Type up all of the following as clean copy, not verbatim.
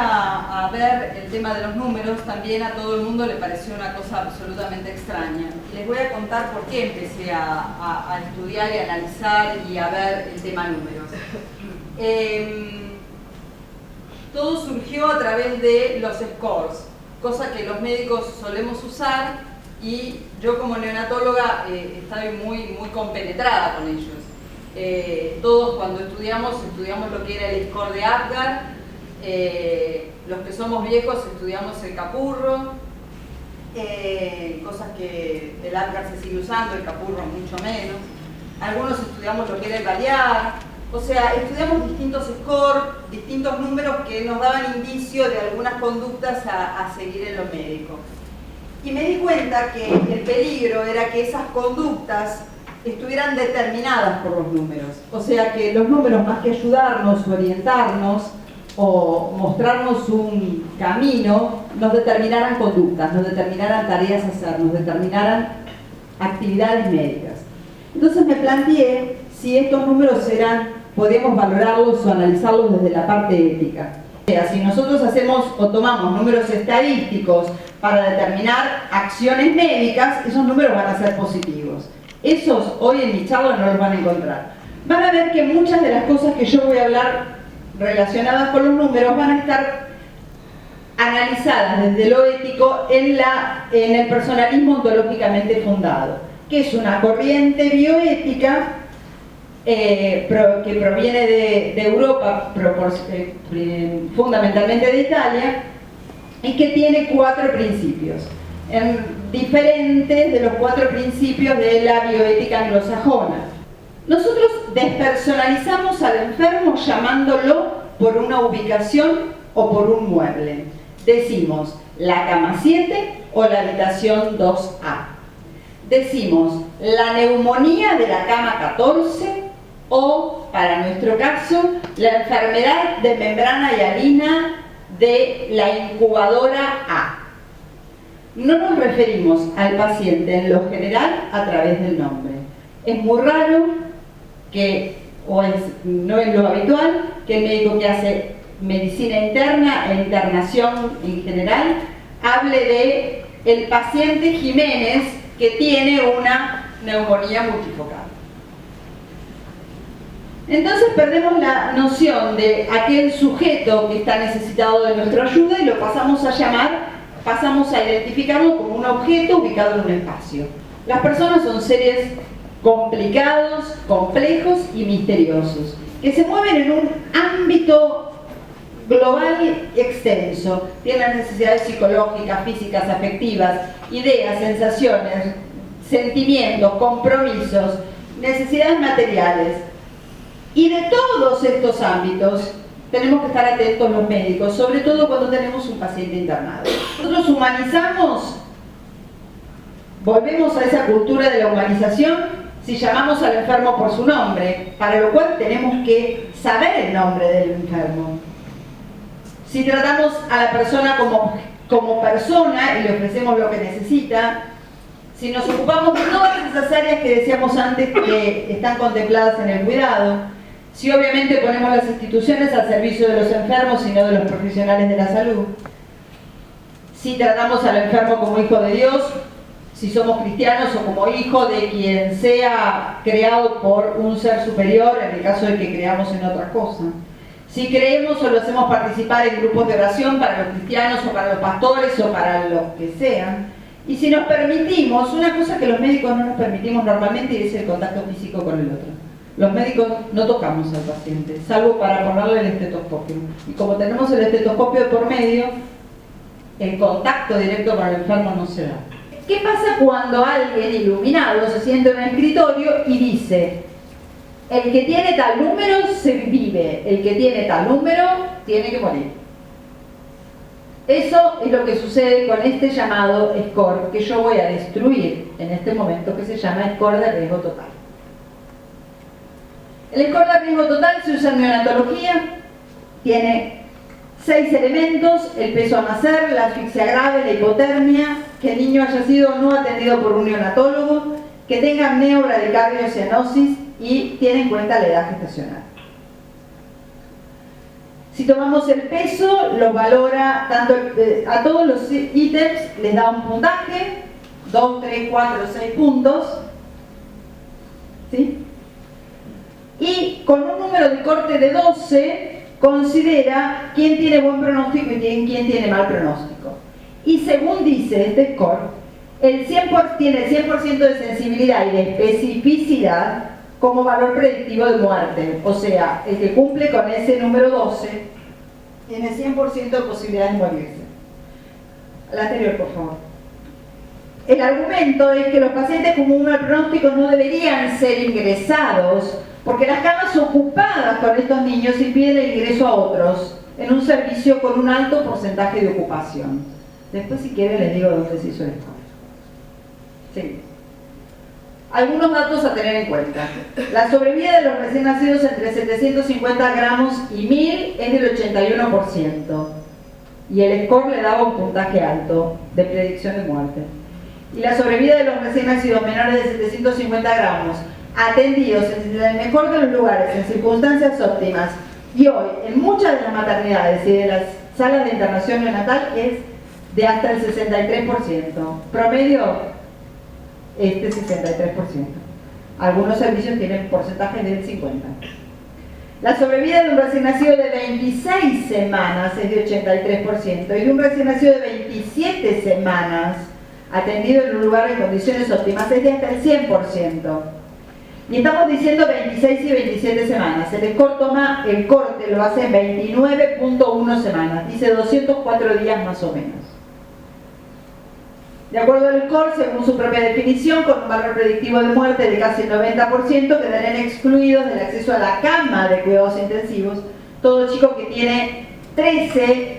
a ver el tema de los números, también a todo el mundo le pareció una cosa absolutamente extraña. Y les voy a contar por qué empecé a estudiar y a analizar y a ver el tema números. Todo surgió a través de los scores, cosa que los médicos solemos usar, y yo como neonatóloga estoy muy compenetrada con ellos. Todos cuando estudiamos lo que era el score de Apgar. Los que somos viejos estudiamos el Capurro, cosas que el Apgar se sigue usando, el Capurro mucho menos. Algunos estudiamos lo que era el Balear. O sea, estudiamos distintos scores, distintos números que nos daban indicio de algunas conductas a seguir en lo médico. Y me di cuenta que el peligro era que esas conductas estuvieran determinadas por los números. O sea, que los números, más que ayudarnos, orientarnos o mostrarnos un camino, nos determinaran conductas, nos determinaran tareas a hacer, nos determinaran actividades médicas. Entonces me planteé si estos números podíamos valorarlos o analizarlos desde la parte ética. O sea, si nosotros hacemos o tomamos números estadísticos para determinar acciones médicas, esos números van a ser positivos. Esos hoy en mi charla no los van a encontrar. Van a ver que muchas de las cosas que yo voy a hablar relacionadas con los números van a estar analizadas desde lo ético en el personalismo ontológicamente fundado, que es una corriente bioética que proviene de Europa, fundamentalmente de Italia, y que tiene 4 principios, diferentes de los 4 principios de la bioética anglosajona. Nosotros despersonalizamos al enfermo llamándolo por una ubicación o por un mueble. Decimos la cama 7 o la habitación 2A. Decimos la neumonía de la cama 14 o, para nuestro caso, la enfermedad de membrana hialina de la incubadora A. No nos referimos al paciente en lo general a través del nombre. Es muy raro no es lo habitual, que el médico que hace medicina interna e internación en general hable de el paciente Jiménez que tiene una neumonía multifocal. Entonces perdemos la noción de aquel sujeto que está necesitado de nuestra ayuda y lo pasamos a identificarlo como un objeto ubicado en un espacio. Las personas son seres complicados, complejos y misteriosos, que se mueven en un ámbito global y extenso. Tienen necesidades psicológicas, físicas, afectivas, ideas, sensaciones, sentimientos, compromisos, necesidades materiales. Y de todos estos ámbitos tenemos que estar atentos los médicos, sobre todo cuando tenemos un paciente internado. Nosotros humanizamos, volvemos a esa cultura de la humanización si llamamos al enfermo por su nombre, para lo cual tenemos que saber el nombre del enfermo. Si tratamos a la persona como persona y le ofrecemos lo que necesita, si nos ocupamos de todas esas áreas que decíamos antes que están contempladas en el cuidado, si obviamente ponemos las instituciones al servicio de los enfermos y no de los profesionales de la salud, si tratamos al enfermo como hijo de Dios, si somos cristianos o como hijo de quien sea creado por un ser superior, en el caso de que creamos en otra cosa. Si creemos o lo hacemos participar en grupos de oración para los cristianos o para los pastores o para los que sean. Y si nos permitimos, una cosa que los médicos no nos permitimos normalmente es el contacto físico con el otro. Los médicos no tocamos al paciente, salvo para ponerle el estetoscopio. Y como tenemos el estetoscopio por medio, el contacto directo con el enfermo no se da. ¿Qué pasa cuando alguien iluminado se sienta en un escritorio y dice: el que tiene tal número se vive, el que tiene tal número tiene que morir? Eso es lo que sucede con este llamado score que yo voy a destruir en este momento, que se llama score de riesgo total. El score de riesgo total se usa en neonatología, tiene 6 elementos: el peso a nacer, la asfixia grave, la hipotermia, que el niño haya sido no atendido por un neonatólogo, que tenga apnea o bradicardiocianosis y tiene en cuenta la edad gestacional. Si tomamos el peso, lo valora tanto a todos los ítems, les da un puntaje, 2, 3, 4, 6 puntos, ¿sí? Y con un número de corte de 12 considera quién tiene buen pronóstico y quién tiene mal pronóstico. Y según dice este score, tiene el 100% de sensibilidad y de especificidad como valor predictivo de muerte. O sea, el que cumple con ese número 12 tiene 100% de posibilidad de morirse. La anterior, por favor. El argumento es que los pacientes con un mal pronóstico no deberían ser ingresados porque las camas ocupadas con estos niños impiden el ingreso a otros en un servicio con un alto porcentaje de ocupación. Después, si quieren, les digo dónde se hizo el score. Sí. Algunos datos a tener en cuenta. La sobrevida de los recién nacidos entre 750 gramos y 1000 es del 81%. Y el score le daba un puntaje alto de predicción de muerte. Y la sobrevida de los recién nacidos menores de 750 gramos, atendidos en el mejor de los lugares, en circunstancias óptimas, y hoy en muchas de las maternidades y de las salas de internación neonatal, es de hasta el 63%. Promedio, 63%. Algunos servicios tienen porcentajes del 50%. La sobrevida de un recién nacido de 26 semanas es de 83% y de un recién nacido de 27 semanas atendido en un lugar en condiciones óptimas es de hasta el 100%. Y estamos diciendo 26 y 27 semanas. El score toma el corte, lo hace en 29.1 semanas. Dice 204 días más o menos. De acuerdo al score, según su propia definición, con un valor predictivo de muerte de casi el 90%, quedarán excluidos del acceso a la cama de cuidados intensivos todo chico que tiene 13,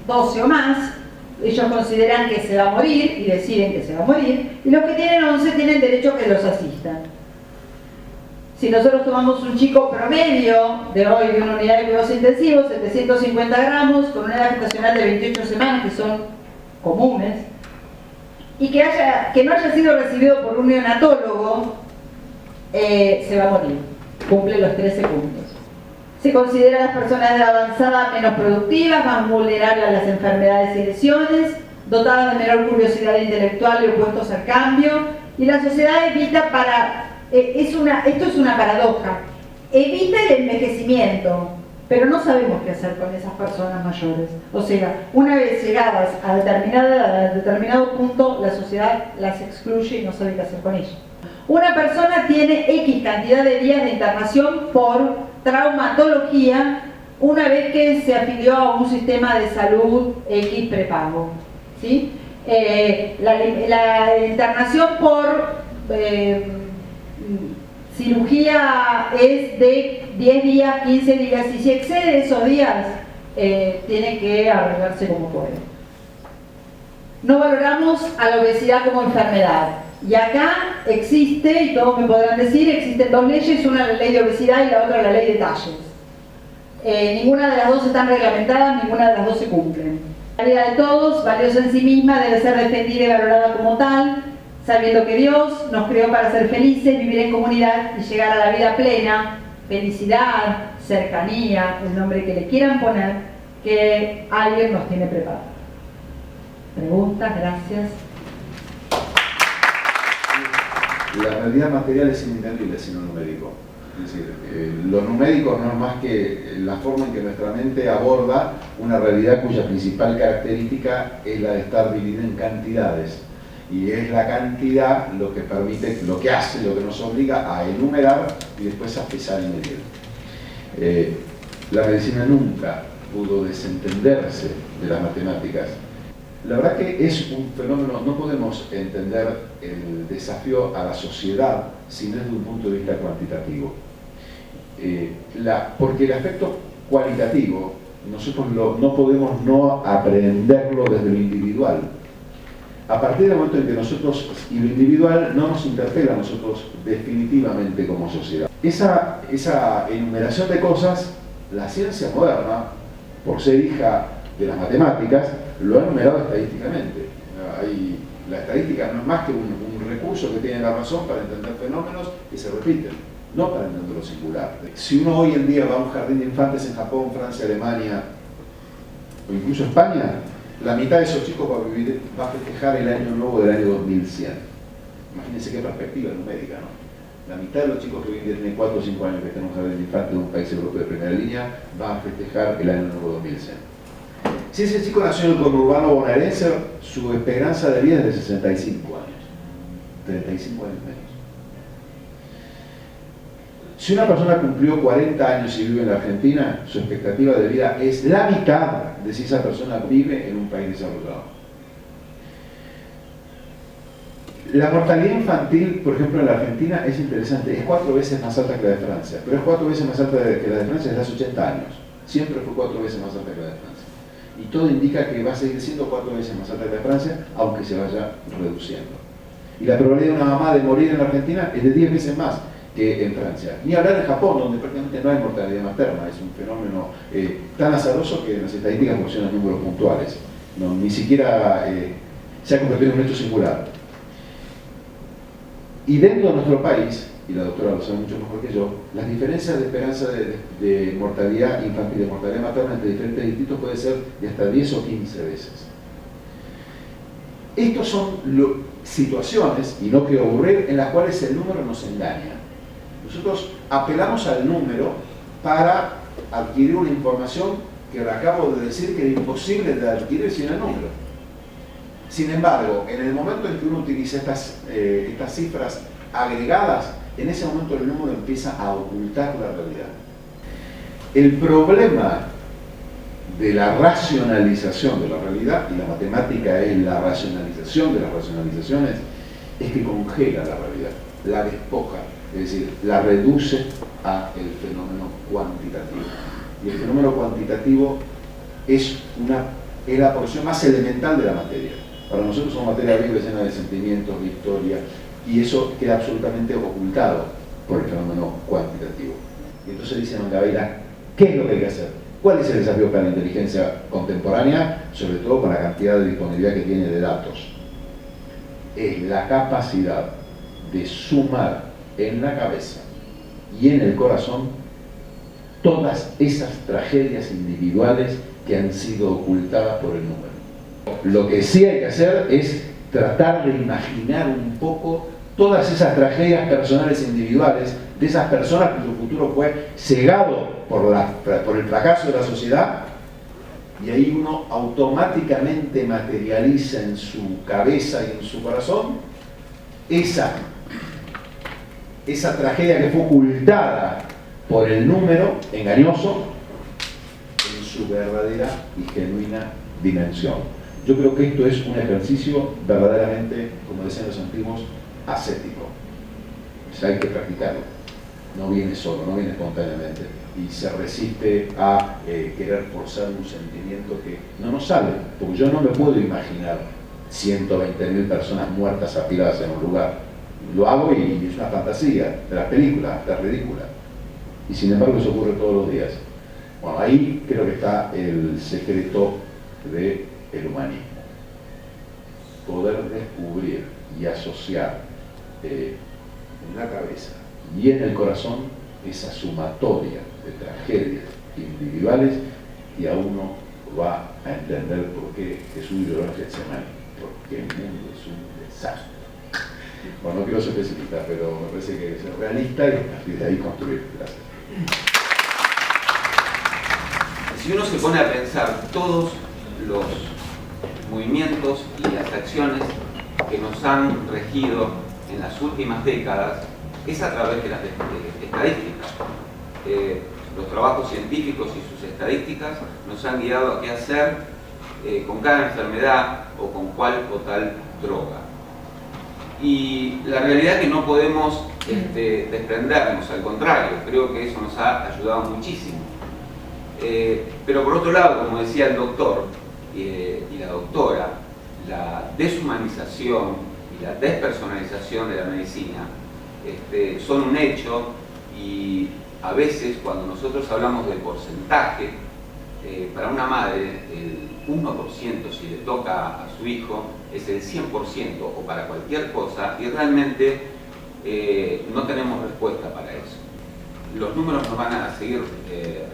12 o más. Ellos consideran que se va a morir y deciden que se va a morir, y los que tienen 11 tienen derecho a que los asistan. Si nosotros tomamos un chico promedio de hoy de una unidad de cuidados intensivos, 750 gramos, con una edad gestacional de 28 semanas, que son comunes, y que no haya sido recibido por un neonatólogo, se va a morir. Cumple los 13 puntos. Se considera a las personas de edad avanzada menos productivas, más vulnerables a las enfermedades y lesiones, dotadas de menor curiosidad intelectual y opuestos al cambio, y la sociedad evita esto es una paradoja, evita el envejecimiento, pero no sabemos qué hacer con esas personas mayores. O sea, una vez llegadas a determinado punto, la sociedad las excluye y no sabe qué hacer con ellas. Una persona tiene X cantidad de días de internación por traumatología una vez que se afilió a un sistema de salud X prepago, ¿sí? La internación por cirugía es de 10 días, 15 días, y si excede esos días, tiene que arreglarse como puede. No valoramos a la obesidad como enfermedad. Y acá existe, y todos me podrán decir, existen dos leyes, una la ley de obesidad y la otra la ley de talles. Ninguna de las dos están reglamentadas, ninguna de las dos se cumplen. La vida de todos, valiosa en sí misma, debe ser defendida y valorada como tal, sabiendo que Dios nos creó para ser felices, vivir en comunidad y llegar a la vida plena, felicidad, cercanía, el nombre que le quieran poner, que alguien nos tiene preparado. Preguntas, gracias. La realidad material es inentendible sin lo numérico. Es decir, lo numérico no es más que la forma en que nuestra mente aborda una realidad cuya principal característica es la de estar dividida en cantidades. Y es la cantidad lo que permite, lo que hace, lo que nos obliga a enumerar y después a pesar y medir. La medicina nunca pudo desentenderse de las matemáticas. La verdad que es un fenómeno, no podemos entender el desafío a la sociedad si no es de un punto de vista cuantitativo. Porque el aspecto cualitativo, nosotros no podemos no aprenderlo desde lo individual. A partir del momento en que nosotros, y lo individual no nos interpela a nosotros definitivamente como sociedad. Esa enumeración de cosas, la ciencia moderna, por ser hija de las matemáticas, lo ha enumerado estadísticamente. La estadística no es más que un recurso que tiene la razón para entender fenómenos que se repiten. no para entender lo singular. Si uno hoy en día va a un jardín de infantes en Japón, Francia, Alemania o incluso España, la mitad de esos chicos va a festejar el año nuevo del año 2100. Imagínense qué perspectiva numérica, ¿no? La mitad de los chicos que hoy en día tienen 4 o 5 años que están en un jardín de infantes de un país europeo de primera línea van a festejar el año nuevo 2100. Si ese chico nació en el conurbano bonaerense, su esperanza de vida es de 65 años, 35 años menos. Si una persona cumplió 40 años y vive en la Argentina, su expectativa de vida es la mitad de si esa persona vive en un país desarrollado. La mortalidad infantil, por ejemplo, en la Argentina es interesante, es 4 veces más alta que la de Francia, pero es 4 veces más alta que la de Francia desde hace 80 años. Siempre fue 4 veces más alta que la de Francia. Y todo indica que va a seguir siendo 4 veces más alta que la de Francia, aunque se vaya reduciendo. Y la probabilidad de una mamá de morir en la Argentina es de 10 veces más que en Francia. Ni hablar en Japón, donde prácticamente no hay mortalidad materna, es un fenómeno tan azaroso que en las estadísticas funcionan números puntuales. No, ni siquiera se ha convertido en un hecho singular. Y dentro de nuestro país, y la doctora lo sabe mucho mejor que yo, las diferencias de esperanza de mortalidad infantil y de mortalidad materna entre diferentes distritos puede ser de hasta 10 o 15 veces. Estas son situaciones, y no quiero aburrir, en las cuales el número nos engaña. Nosotros apelamos al número para adquirir una información que le acabo de decir que era imposible de adquirir sin el número. Sin embargo, en el momento en que uno utiliza estas cifras agregadas, en ese momento el número empieza a ocultar la realidad. El problema de la racionalización de la realidad, y la matemática es la racionalización de las racionalizaciones, es que congela la realidad, la despoja, es decir, la reduce a el fenómeno cuantitativo. Y el fenómeno cuantitativo es la porción más elemental de la materia. Para nosotros somos materia viva, llena de sentimientos, de historia, y eso queda absolutamente ocultado por el fenómeno cuantitativo. Y entonces dice Mangabeira, ¿qué es lo que hay que hacer? ¿Cuál es el desafío para la inteligencia contemporánea? Sobre todo con la cantidad de disponibilidad que tiene de datos. Es la capacidad de sumar en la cabeza y en el corazón todas esas tragedias individuales que han sido ocultadas por el número. Lo que sí hay que hacer es tratar de imaginar un poco todas esas tragedias personales e individuales de esas personas cuyo futuro fue cegado por el fracaso de la sociedad, y ahí uno automáticamente materializa en su cabeza y en su corazón esa tragedia que fue ocultada por el número engañoso en su verdadera y genuina dimensión. Yo creo que esto es un ejercicio verdaderamente, como decían los antiguos, ascético. O sea, hay que practicarlo. No viene solo, no viene espontáneamente. Y se resiste a querer forzar un sentimiento que no nos sale. Porque yo no me puedo imaginar 120.000 personas muertas apiladas en un lugar. Lo hago y es una fantasía de las películas, es ridícula. Y sin embargo eso ocurre todos los días. Bueno, ahí creo que está el secreto del humanismo. Poder descubrir y asociar en la cabeza y en el corazón esa sumatoria de tragedias individuales, y a uno va a entender por qué Jesús lloró en Getsemaní, porque el mundo es un desastre. Bueno, no quiero ser pesimista, pero me parece que es realista y a partir de ahí construir. Gracias. Si uno se pone a pensar todos los movimientos y las acciones que nos han regido en las últimas décadas, es a través de las estadísticas. Los trabajos científicos y sus estadísticas nos han guiado a qué hacer con cada enfermedad o con cual o tal droga. Y la realidad es que no podemos desprendernos, al contrario, creo que eso nos ha ayudado muchísimo. Pero por otro lado, como decía el doctor y la doctora, la deshumanización y la despersonalización de la medicina son un hecho, y a veces cuando nosotros hablamos del porcentaje, para una madre el 1% si le toca a su hijo es el 100% o para cualquier cosa, y realmente no tenemos respuesta para eso. los números nos van a seguir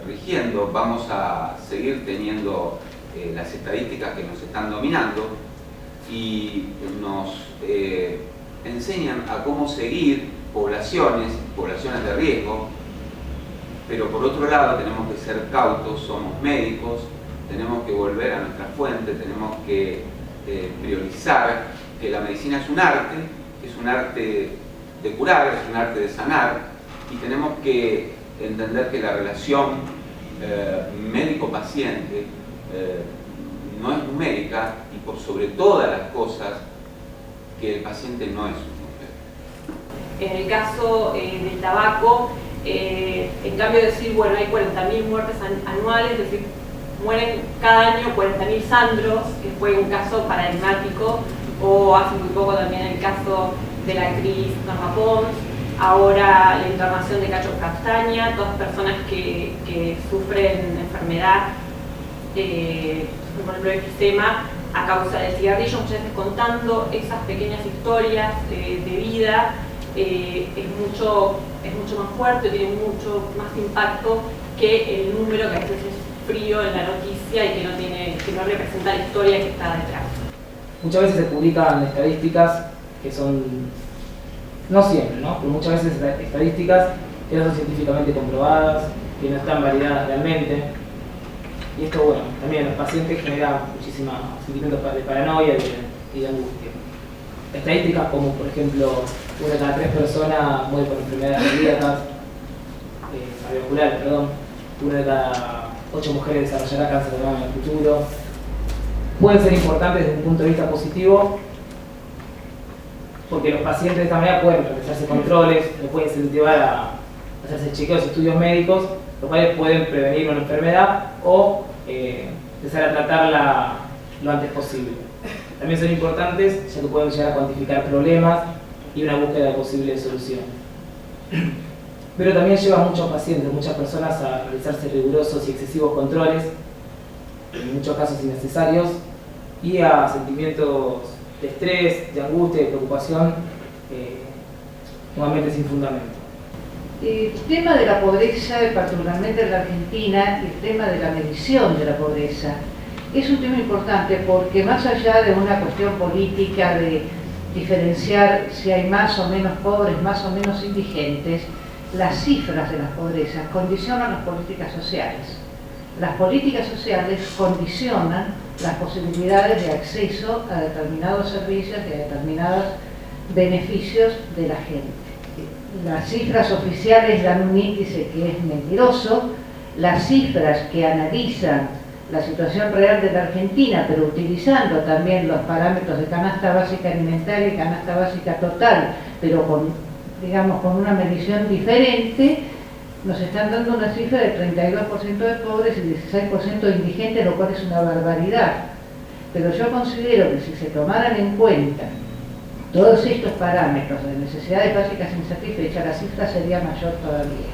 rigiendo, vamos a seguir teniendo las estadísticas que nos están dominando y nos enseñan a cómo seguir poblaciones de riesgo, pero por otro lado tenemos que ser cautos, somos médicos, tenemos que volver a nuestra fuente, tenemos que priorizar que la medicina es un arte de curar, es un arte de sanar, y tenemos que entender que la relación médico-paciente no es numérica, y por sobre todas las cosas que el paciente no es un número. En el caso del tabaco, en cambio de decir, bueno, hay 40.000 muertes anuales, es decir, mueren cada año 40.000 sandros, que fue un caso paradigmático, o hace muy poco también el caso de la actriz Norma Pons, ahora la internación de Cacho Castaña, todas personas que sufren enfermedad, por ejemplo enfisema, a causa del cigarrillo, muchas veces contando esas pequeñas historias de vida, es mucho más fuerte, tiene mucho más impacto que el número que a veces es frío en la noticia y que no representa la historia que está detrás. Muchas veces se publican estadísticas que son, no siempre, ¿no? Pero muchas veces estadísticas que no son científicamente comprobadas, que no están validadas realmente. Y esto, bueno, también en los pacientes genera muchísimos sentimientos de paranoia y de angustia. Estadísticas como, por ejemplo, 1 de cada 3 personas muere por enfermedades cardíacas, cardiovasculares, perdón. 1 de cada 8 mujeres desarrollará cáncer de mama en el futuro. Pueden ser importantes desde un punto de vista positivo, porque los pacientes de esta manera pueden realizarse controles, los pueden incentivar a hacerse chequeos y estudios médicos, los cuales pueden prevenir una enfermedad o empezar a tratarla lo antes posible. También son importantes ya que pueden llegar a cuantificar problemas y una búsqueda de posibles soluciones. Pero también lleva a muchos pacientes, muchas personas a realizarse rigurosos y excesivos controles, en muchos casos innecesarios, y a sentimientos de estrés, de angustia, de preocupación, nuevamente sin fundamento. El tema de la pobreza, particularmente en la Argentina, y el tema de la medición de la pobreza, es un tema importante porque más allá de una cuestión política de diferenciar si hay más o menos pobres, más o menos indigentes, las cifras de las pobrezas condicionan las políticas sociales. Las políticas sociales condicionan las posibilidades de acceso a determinados servicios y a determinados beneficios de la gente. Las cifras oficiales dan un índice que es mentiroso, las cifras que analizan la situación real de la Argentina, pero utilizando también los parámetros de canasta básica alimentaria y canasta básica total, pero con, digamos, con una medición diferente, nos están dando una cifra de 32% de pobres y 16% de indigentes, lo cual es una barbaridad. Pero yo considero que si se tomaran en cuenta todos estos parámetros de necesidades básicas insatisfechas, la cifra sería mayor todavía.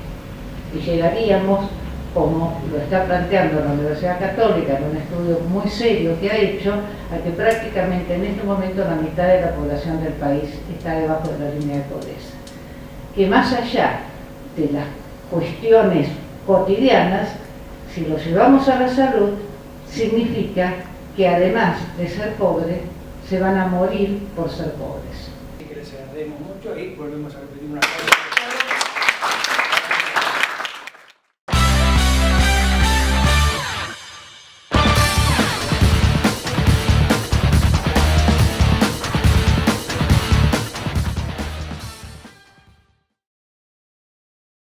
Y llegaríamos, como lo está planteando la Universidad Católica en un estudio muy serio que ha hecho, a que prácticamente en este momento la mitad de la población del país está debajo de la línea de pobreza. Que más allá de las cuestiones cotidianas, si lo llevamos a la salud, significa que además de ser pobres, se van a morir por ser pobres. Que les agradecemos mucho y volvemos a repetir una cosa.